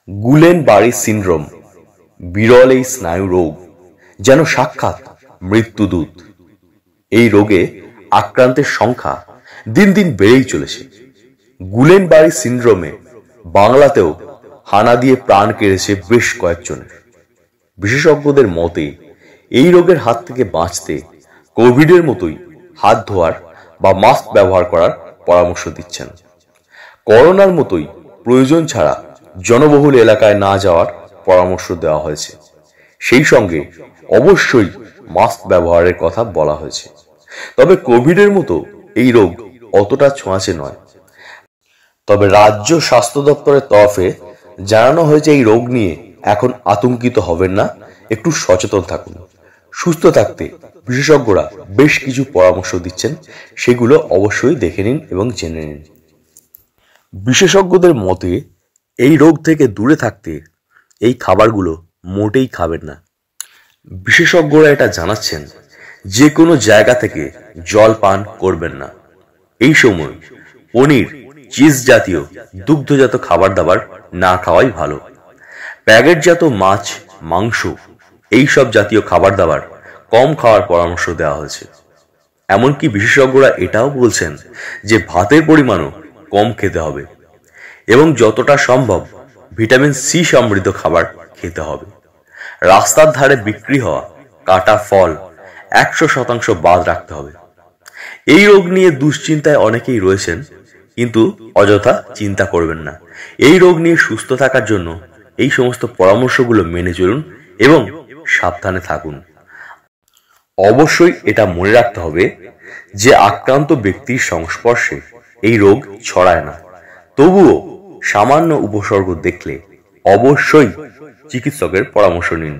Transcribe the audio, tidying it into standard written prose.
গুলেন বারি syndrome বিরল এই স্নায়ু রোগ যেন সাক্ষাৎ মৃত্যুদূত। এই রোগে আক্রান্তের সংখ্যা দিন দিন বেড়েই চলেছে। গুলেন বারি সিনড্রোমে বাংলাতেও হানা দিয়ে প্রাণ কেড়েছে বেশ কয়েকজনের। বিশেষজ্ঞদের মতে এই রোগের হাত থেকে বাঁচতে কোভিডের মতোই হাত ধোয়ার বা মাস্ক ব্যবহার করার পরামর্শ দিচ্ছেন। করোনার মতোই প্রয়োজন ছাড়া জনবহুল এলাকায় না যাওয়ার পরামর্শ দেওয়া হয়েছে। সেই সঙ্গে অবশ্যই মাস্ক ব্যবহারের কথা বলা হয়েছে। তবে কোভিডের মতো এই রোগ অতটা ছোঁয়াচে নয়। তবে রাজ্য স্বাস্থ্য দপ্তরের তরফে জানানো হয়েছে এই রোগ নিয়ে এখন আতঙ্কিত হবেন না, একটু সচেতন থাকুন। সুস্থ থাকতে বিশেষজ্ঞরা বেশ কিছু পরামর্শ দিচ্ছেন, সেগুলো অবশ্যই দেখে নিন এবং জেনে নিন। বিশেষজ্ঞদের মতে এই রোগ থেকে দূরে থাকতে এই খাবারগুলো মোটেই খাবেন না। বিশেষজ্ঞরা এটা জানাচ্ছেন, যে কোনো জায়গা থেকে জল পান করবেন না। এই সময় পনির, চিজ জাতীয় দুগ্ধজাত খাবার দাবার না খাওয়াই ভালো। প্যাকেটজাত মাছ, মাংস এইসব জাতীয় খাবার দাবার কম খাওয়ার পরামর্শ দেওয়া হয়েছে। এমনকি বিশেষজ্ঞরা এটাও বলছেন যে ভাতের পরিমাণও কম খেতে হবে এবং যতটা সম্ভব ভিটামিন সি সমৃদ্ধ খাবার খেতে হবে। রাস্তার ধারে বিক্রি হওয়া কাটা ফল 100% বাদ রাখতে হবে। এই রোগ নিয়ে দুশ্চিন্তায় অনেকেই রয়েছেন, কিন্তু অযথা চিন্তা করবেন না। এই রোগ নিয়ে সুস্থ থাকার জন্য এই সমস্ত পরামর্শগুলো মেনে চলুন এবং সাবধানে থাকুন। অবশ্যই এটা মনে রাখতে হবে যে আক্রান্ত ব্যক্তির সংস্পর্শে এই রোগ ছড়ায় না। তবুও সামান্য উপসর্গ দেখলে অবশ্যই চিকিৎসকের পরামর্শ নিন।